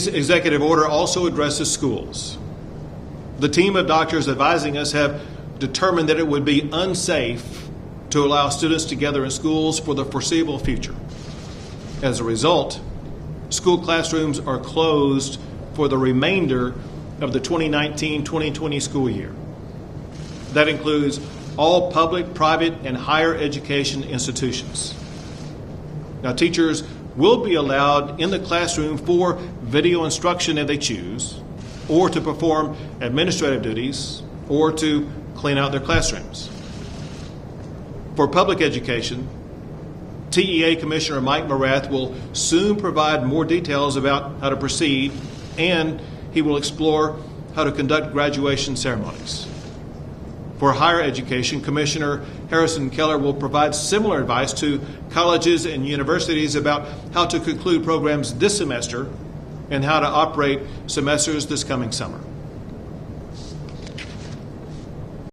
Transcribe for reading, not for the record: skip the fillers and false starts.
Executive order also addresses schools. The team of doctors advising us have determined that it would be unsafe to allow students to gather in schools for the foreseeable future. As a result, school classrooms are closed for the remainder of the 2019-2020 school year. That includes all public, private, and higher education institutions. Now, teachers will be allowed in the classroom for video instruction if they choose, or to perform administrative duties, or to clean out their classrooms. For public education, TEA Commissioner Mike Morath will soon provide more details about how to proceed, and he will explore how to conduct graduation ceremonies. For higher education, Commissioner Harrison Keller will provide similar advice to colleges and universities about how to conclude programs this semester and how to operate semesters this coming summer.